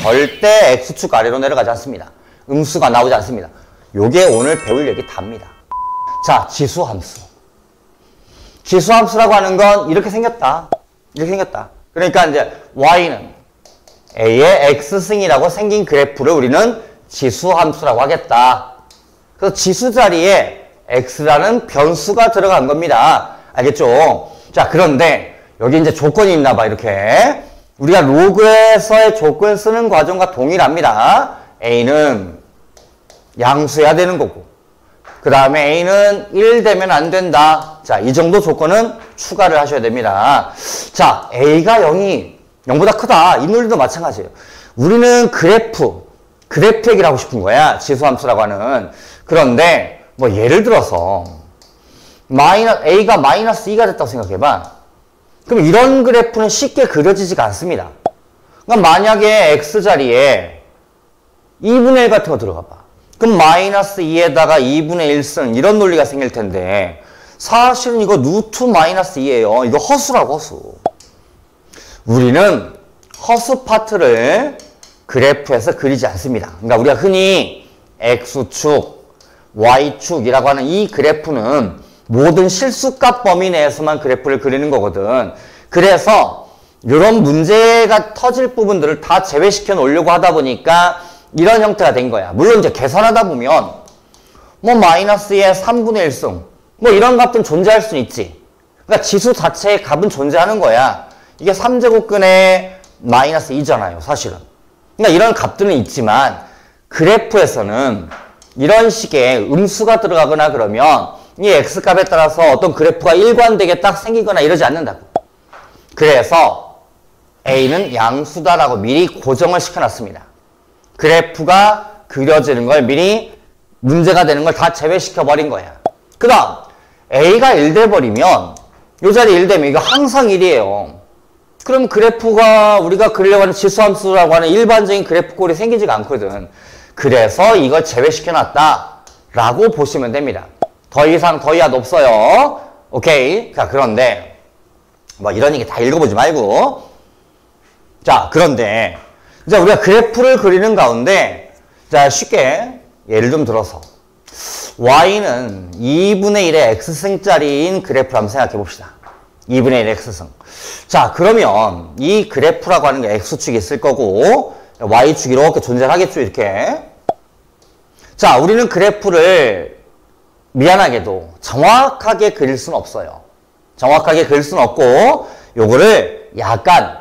절대 x축 아래로 내려가지 않습니다. 음수가 나오지 않습니다. 요게 오늘 배울 얘기 답니다. 자, 지수함수. 지수함수라고 하는 건 이렇게 생겼다. 이렇게 생겼다. 그러니까 이제 y는 a의 x승이라고 생긴 그래프를 우리는 지수함수라고 하겠다. 그래서 지수 자리에 x라는 변수가 들어간 겁니다. 알겠죠? 자, 그런데 여기 이제 조건이 있나 봐, 이렇게. 우리가 로그에서의 조건 쓰는 과정과 동일합니다. a는 양수해야 되는 거고, 그 다음에 a는 1 되면 안 된다. 자, 이 정도 조건은 추가를 하셔야 됩니다. 자, a가 0보다 크다. 이 논리도 마찬가지예요. 우리는 그래프 얘기를 하고 싶은 거야. 지수함수라고 하는. 그런데 뭐 예를 들어서 a가 마이너스 2가 됐다고 생각해봐. 그럼 이런 그래프는 쉽게 그려지지가 않습니다. 그러니까 만약에 x자리에 2분의 1 같은 거 들어가 봐. 그럼 마이너스 2에다가 2분의 1승 이런 논리가 생길 텐데 사실은 이거 루트 마이너스 2예요. 이거 허수라고, 허수. 우리는 허수 파트를 그래프에서 그리지 않습니다. 그러니까 우리가 흔히 x축, y축이라고 하는 이 그래프는 모든 실수값 범위 내에서만 그래프를 그리는 거거든. 그래서 이런 문제가 터질 부분들을 다 제외시켜 놓으려고 하다 보니까 이런 형태가 된 거야. 물론 이제 계산하다 보면 뭐 마이너스의 3분의 1승 뭐 이런 값은 존재할 수는 있지. 그러니까 지수 자체의 값은 존재하는 거야. 이게 3제곱근의 마이너스 2잖아요, 사실은. 그러니까 이런 값들은 있지만 그래프에서는 이런 식의 음수가 들어가거나 그러면 이 x값에 따라서 어떤 그래프가 일관되게 딱 생기거나 이러지 않는다고. 그래서 a는 양수다라고 미리 고정을 시켜놨습니다. 그래프가 그려지는 걸 미리 문제가 되는 걸 다 제외시켜버린 거야. 그 다음 a가 1 돼버리면 이 자리 1 되면 이거 항상 1이에요. 그럼 그래프가 우리가 그리려고 하는 지수함수라고 하는 일반적인 그래프 꼴이 생기지가 않거든. 그래서 이걸 제외시켜놨다라고 보시면 됩니다. 더 이상 더 이하도 없어요. 오케이. 자, 그런데 뭐 이런 얘기 다 읽어보지 말고, 자, 그런데 이제 우리가 그래프를 그리는 가운데 자, 쉽게 예를 좀 들어서 y는 2분의 1의 x승짜리인 그래프를 한번 생각해 봅시다. 2분의 1의 x승. 자, 그러면 이 그래프라고 하는 게 x축이 있을 거고 y축이 이렇게 존재하겠죠, 이렇게. 자, 우리는 그래프를 미안하게도 정확하게 그릴 수는 없어요. 정확하게 그릴 수는 없고 요거를 약간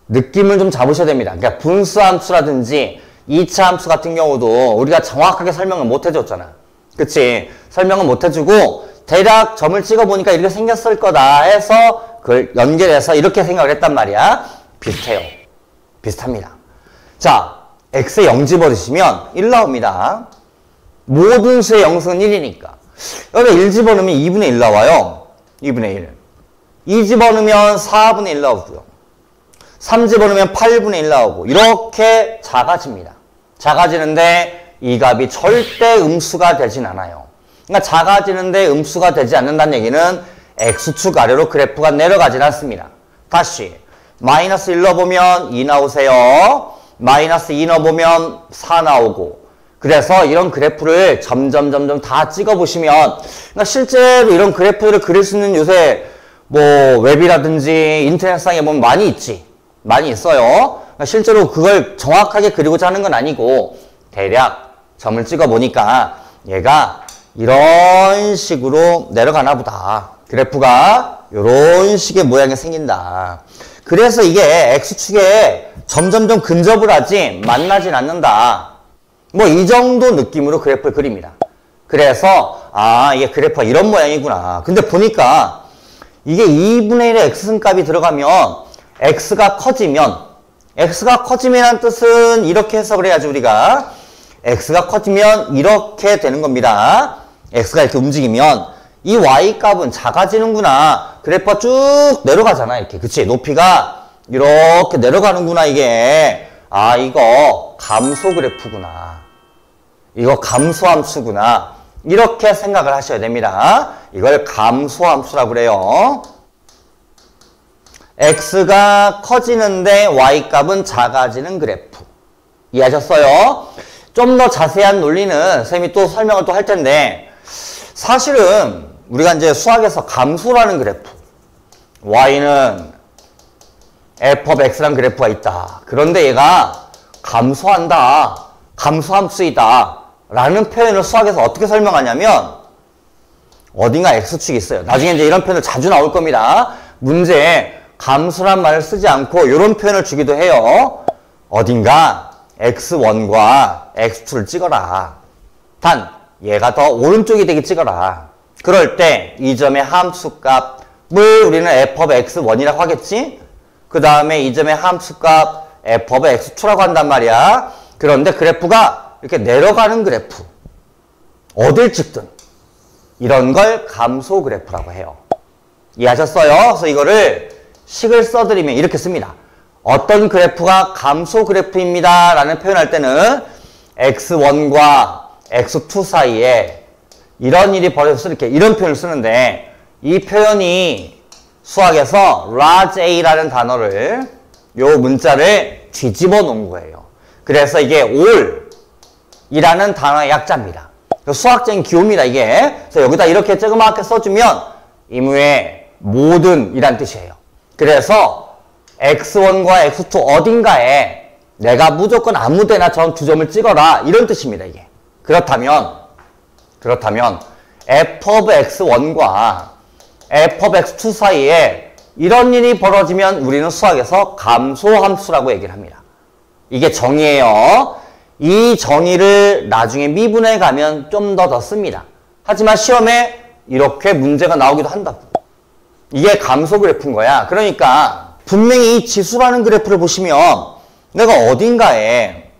느낌을 좀 잡으셔야 됩니다. 그러니까 분수함수라든지 2차 함수 같은 경우도 우리가 정확하게 설명을 못 해줬잖아. 그치? 설명을 못 해주고 대략 점을 찍어보니까 이렇게 생겼을 거다 해서 그걸 연결해서 이렇게 생각을 했단 말이야. 비슷해요. 비슷합니다. 자, x에 0 집어넣으시면 1 나옵니다. 모든 수의 0승은 1이니까. 여기다 1 집어넣으면 2분의 1 나와요. 2분의 1. 2 집어넣으면 4분의 1 나오고요. 3 집어넣으면 8분의 1 나오고 이렇게 작아집니다. 작아지는데 이 값이 절대 음수가 되진 않아요. 그러니까 작아지는데 음수가 되지 않는다는 얘기는 x축 아래로 그래프가 내려가진 않습니다. 다시 마이너스 1 넣어보면 2 나오세요. 마이너스 2 넣어보면 4 나오고. 그래서 이런 그래프를 점점 다 찍어보시면, 그러니까 실제로 이런 그래프를 그릴 수 있는 요새 뭐 웹이라든지 인터넷상에 보면 많이 있지. 많이 있어요. 그러니까 실제로 그걸 정확하게 그리고자 하는 건 아니고 대략 점을 찍어보니까 얘가 이런 식으로 내려가나 보다. 그래프가 이런 식의 모양이 생긴다. 그래서 이게 x축에 점점 근접을 하지 만나진 않는다. 뭐 이 정도 느낌으로 그래프를 그립니다. 그래서 아, 이게 그래프가 이런 모양이구나. 근데 보니까 이게 2분의 1의 x승값이 들어가면 x가 커지면이라는 뜻은 이렇게 해석을 해야지. 우리가 x가 커지면 이렇게 되는 겁니다. x가 이렇게 움직이면 이 y값은 작아지는구나. 그래프가 쭉 내려가잖아, 이렇게. 그치? 높이가 이렇게 내려가는구나, 이게. 아, 이거 감소 그래프구나. 이거 감소함수구나. 이렇게 생각을 하셔야 됩니다. 이걸 감소함수라고 그래요. x가 커지는데 y값은 작아지는 그래프. 이해하셨어요? 좀 더 자세한 논리는 선생님이 또 설명을 또 할 텐데, 사실은 우리가 이제 수학에서 감소라는 그래프, y는 f of x라는 그래프가 있다. 그런데 얘가 감소한다, 감소함수이다 라는 표현을 수학에서 어떻게 설명하냐면, 어딘가 x축이 있어요. 나중에 이제 이런 표현을 자주 나올 겁니다. 문제에 감소란 말을 쓰지 않고 이런 표현을 주기도 해요. 어딘가 x1과 x2를 찍어라. 단 얘가 더 오른쪽이 되게 찍어라. 그럴 때 이 점의 함수값을 우리는 f of x1이라고 하겠지? 그 다음에 이 점의 함수값 f of x2라고 한단 말이야. 그런데 그래프가 이렇게 내려가는 그래프, 어딜 찍든 이런 걸 감소 그래프라고 해요. 이해하셨어요? 그래서 이거를 식을 써드리면 이렇게 씁니다. 어떤 그래프가 감소 그래프입니다 라는 표현할 때는 x1과 x2 사이에 이런 일이 벌어져서 이렇게 이런 표현을 쓰는데, 이 표현이 수학에서 large a라는 단어를, 요 문자를 뒤집어 놓은 거예요. 그래서 이게 all이라는 단어의 약자입니다. 수학적인 기호입니다, 이게. 그래서 여기다 이렇게 조그맣게 써주면 임의의 모든 이란 뜻이에요. 그래서 x1과 x2 어딘가에 내가 무조건 아무 데나 전 두 점을 찍어라, 이런 뜻입니다, 이게. 그렇다면 f of x1과 f of x2 사이에 이런 일이 벌어지면 우리는 수학에서 감소함수라고 얘기를 합니다. 이게 정의예요. 이 정의를 나중에 미분에 가면 좀 더 씁니다. 하지만 시험에 이렇게 문제가 나오기도 한다고. 이게 감소 그래프인 거야. 그러니까 분명히 이 지수라는 그래프를 보시면 내가 어딘가에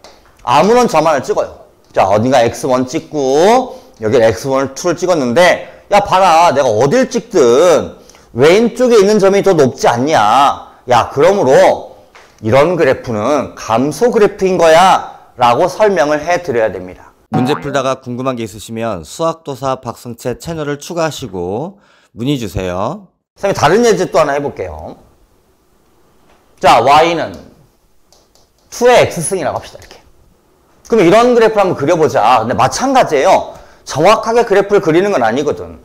아무런 점 하나를 찍어요. 자, 어딘가 x1 찍고 여기 x1을 2를 찍었는데, 야 봐라, 내가 어딜 찍든 왼쪽에 있는 점이 더 높지 않냐. 야, 그러므로 이런 그래프는 감소 그래프인 거야 라고 설명을 해드려야 됩니다. 문제 풀다가 궁금한 게 있으시면 수학도사 박성채 채널을 추가하시고 문의 주세요. 선생님, 다른 예제 또 하나 해볼게요. 자, y는 2의 x승이라고 합시다. 이렇게. 그럼 이런 그래프를 한번 그려보자. 근데 마찬가지예요. 정확하게 그래프를 그리는 건 아니거든.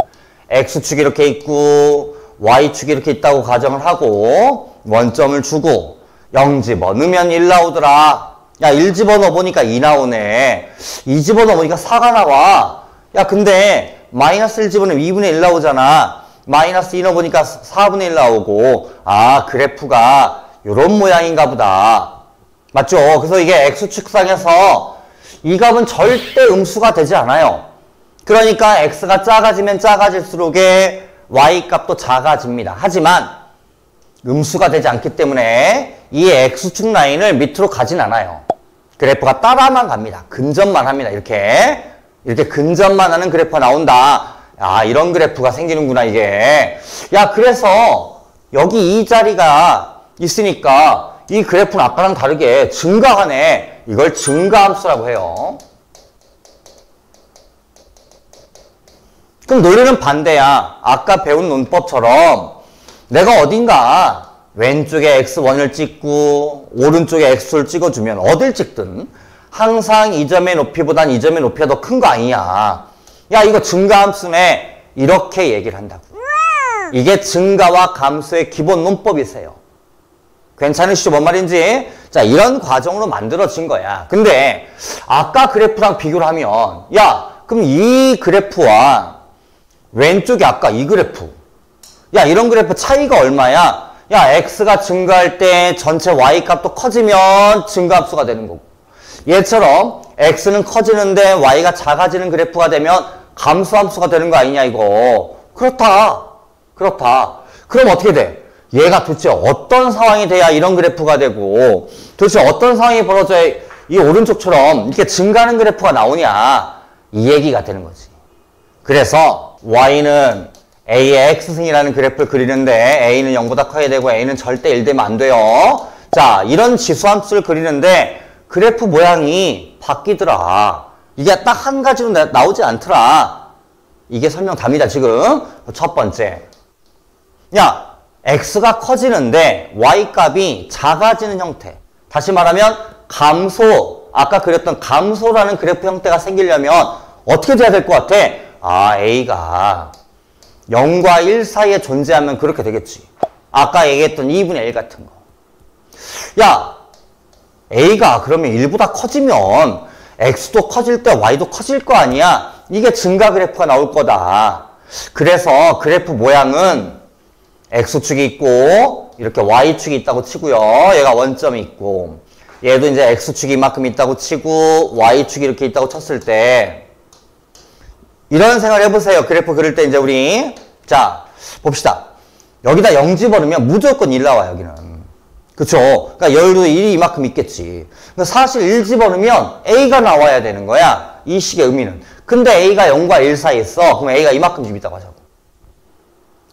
x축이 이렇게 있고 y축이 이렇게 있다고 가정을 하고 원점을 주고 0 집어넣으면 1 나오더라. 야, 1 집어넣어보니까 2 나오네. 2 집어넣어보니까 4가 나와. 야, 근데 마이너스 1 집어넣으면 2분의 1 나오잖아. 마이너스 2 넣어보니까 4분의 1 나오고, 아, 그래프가 요런 모양인가 보다. 맞죠? 그래서 이게 x축상에서 이 값은 절대 음수가 되지 않아요. 그러니까 x가 작아지면 작아질수록에 y 값도 작아집니다. 하지만 음수가 되지 않기 때문에 이 x축 라인을 밑으로 가진 않아요. 그래프가 따라만 갑니다. 근접만 합니다. 이렇게 근접만 하는 그래프가 나온다. 아, 이런 그래프가 생기는구나, 이게. 야, 그래서 여기 이 자리가 있으니까 이 그래프는 아까랑 다르게 증가하네. 이걸 증가함수라고 해요. 그럼 논리는 반대야. 아까 배운 논법처럼 내가 어딘가 왼쪽에 x1을 찍고 오른쪽에 x2를 찍어주면 어딜 찍든 항상 이 점의 높이보단 이 점의 높이가 더 큰 거 아니냐. 야, 이거 증가함수네. 이렇게 얘기를 한다고. 이게 증가와 감소의 기본 논법이세요. 괜찮으시죠? 뭔 말인지? 자, 이런 과정으로 만들어진 거야. 근데 아까 그래프랑 비교를 하면, 야, 그럼 이 그래프와 왼쪽이 아까 이 그래프, 야, 이런 그래프 차이가 얼마야? 야, x가 증가할 때 전체 y 값도 커지면 증가함수가 되는 거고, 얘처럼 x는 커지는데 y가 작아지는 그래프가 되면 감소함수가 되는 거 아니냐, 이거. 그렇다. 그럼 어떻게 돼? 얘가 도대체 어떤 상황이 돼야 이런 그래프가 되고, 도대체 어떤 상황이 벌어져야 이 오른쪽처럼 이렇게 증가하는 그래프가 나오냐, 이 얘기가 되는 거지. 그래서 y는 a의 x승이라는 그래프를 그리는데 a는 0보다 커야 되고 a는 절대 1 되면 안 돼요. 자, 이런 지수함수를 그리는데 그래프 모양이 바뀌더라. 이게 딱 한 가지로 나오지 않더라. 이게 설명 답니다, 지금. 첫 번째. 야, x가 커지는데 y 값이 작아지는 형태. 다시 말하면 감소 아까 그렸던 감소라는 그래프 형태가 생기려면 어떻게 돼야 될 것 같아? 아, A가 0과 1 사이에 존재하면 그렇게 되겠지. 아까 얘기했던 2분의 1 같은 거. 야, A가 그러면 1보다 커지면 X도 커질 때 Y도 커질 거 아니야? 이게 증가 그래프가 나올 거다. 그래서 그래프 모양은 X축이 있고 이렇게 Y축이 있다고 치고요. 얘가 원점이 있고 얘도 이제 X축이 이만큼 있다고 치고 Y축이 이렇게 있다고 쳤을 때 이런 생각을 해보세요. 그래프 그릴 때 이제 우리 자 봅시다. 여기다 0 집어넣으면 무조건 1 나와 여기는. 그쵸? 그러니까 열도 1이 이만큼 있겠지. 그러니까 사실 1 집어넣으면 A가 나와야 되는 거야. 이 식의 의미는. 근데 A가 0과 1 사이에 있어. 그럼 A가 이만큼 좀 있다고 하자고.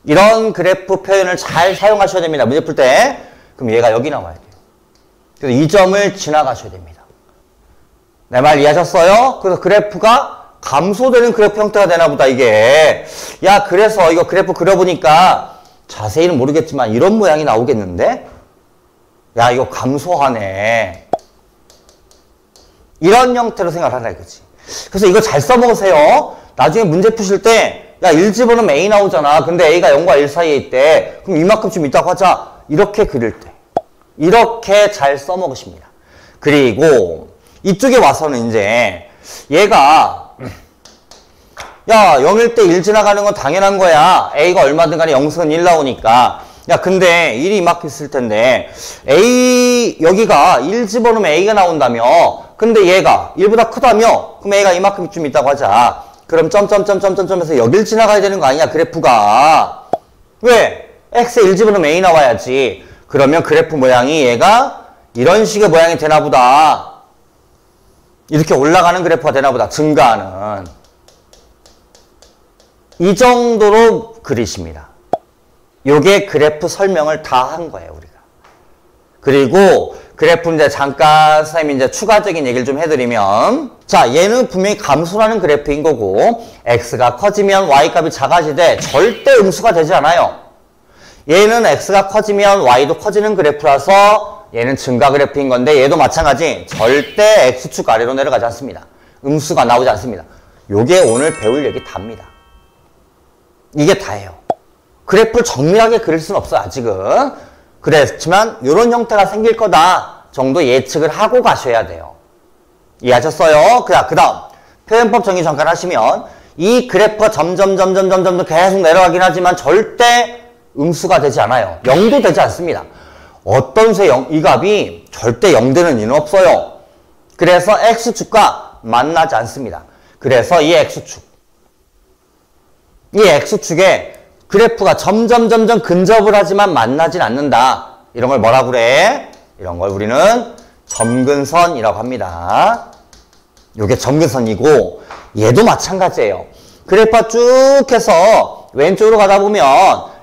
이런 그래프 표현을 잘 사용하셔야 됩니다. 문제 풀 때. 그럼 얘가 여기 나와야 돼요. 그래서 이 점을 지나가셔야 됩니다. 내 말 이해하셨어요? 그래서 그래프가 감소되는 그래프 형태가 되나 보다 이게. 야 그래서 이거 그래프 그려보니까 자세히는 모르겠지만 이런 모양이 나오겠는데? 야 이거 감소하네. 이런 형태로 생각하라 이거지. 그래서 이거 잘 써먹으세요. 나중에 문제 푸실 때 야 1 집어넣으면 A 나오잖아. 근데 A가 0과 1 사이에 있대. 그럼 이만큼쯤 있다고 하자. 이렇게 그릴 때. 이렇게 잘 써먹으십니다. 그리고 이쪽에 와서는 이제 얘가 야 0일 때 1 지나가는 건 당연한 거야. A가 얼마든 간에 0승은 1 나오니까. 야 근데 1이 이만큼 있을 텐데 A 여기가 1 집어넣으면 A가 나온다며. 근데 얘가 1보다 크다며. 그럼 A가 이만큼쯤 있다고 하자. 그럼 점점점점점점에서 여길 지나가야 되는 거 아니야 그래프가. 왜? X에 1 집어넣으면 A 나와야지. 그러면 그래프 모양이 얘가 이런 식의 모양이 되나 보다. 이렇게 올라가는 그래프가 되나 보다. 증가하는. 이 정도로 그리십니다. 요게 그래프 설명을 다 한 거예요, 우리가. 그리고 그래프 이제 잠깐 선생님이 이제 추가적인 얘기를 좀 해드리면 자, 얘는 분명히 감소라는 그래프인 거고 X가 커지면 Y값이 작아지되 절대 음수가 되지 않아요. 얘는 X가 커지면 Y도 커지는 그래프라서 얘는 증가 그래프인 건데 얘도 마찬가지 절대 X축 아래로 내려가지 않습니다. 음수가 나오지 않습니다. 요게 오늘 배울 얘기 답니다. 이게 다예요. 그래프를 정밀하게 그릴 수는 없어요, 아직은. 그렇지만 이런 형태가 생길 거다 정도 예측을 하고 가셔야 돼요. 이해하셨어요? 그 다음 표현법 정의 잠깐 하시면 이 그래프가 점점 계속 내려가긴 하지만 절대 음수가 되지 않아요. 0도 되지 않습니다. 어떤 수 이 값이 절대 0 되는 이유는 없어요. 그래서 X축과 만나지 않습니다. 그래서 이 X축에 그래프가 점점 근접을 하지만 만나진 않는다. 이런 걸 뭐라고 그래? 이런 걸 우리는 점근선이라고 합니다. 요게 점근선이고 얘도 마찬가지예요. 그래프가 쭉 해서 왼쪽으로 가다 보면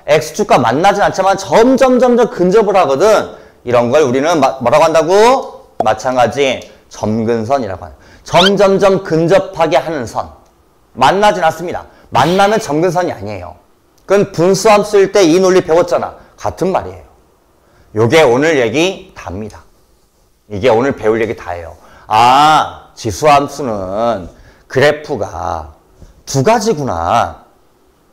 X축과 만나진 않지만 점점 근접을 하거든. 이런 걸 우리는 뭐라고 한다고? 마찬가지 점근선이라고 합니다. 점점 근접하게 하는 선. 만나진 않습니다. 만나면 점근선이 아니에요. 그건 분수함 쓸 때 이 논리 배웠잖아. 같은 말이에요. 요게 오늘 얘기 답니다. 이게 오늘 배울 얘기 다예요. 아, 지수함수는 그래프가 두 가지구나.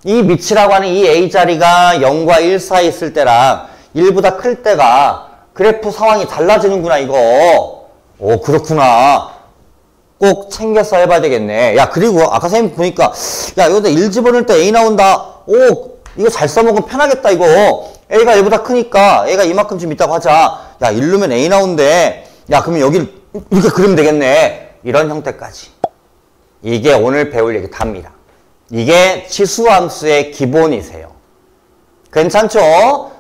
이 밑이라고 하는 이 A자리가 0과 1 사이에 있을 때랑 1보다 클 때가 그래프 상황이 달라지는구나 이거. 오 그렇구나. 꼭 챙겨서 해봐야 되겠네. 야 그리고 아까 선생님 보니까 야 여기다 1 집어넣을 때 A 나온다. 오 이거 잘 써먹으면 편하겠다 이거. A가 1보다 크니까 A가 이만큼쯤 있다고 하자. 야 1 넣으면 A 나온대. 야 그러면 여기를 이렇게 그리면 되겠네. 이런 형태까지. 이게 오늘 배울 얘기 답니다. 이게 치수함수의 기본이세요. 괜찮죠?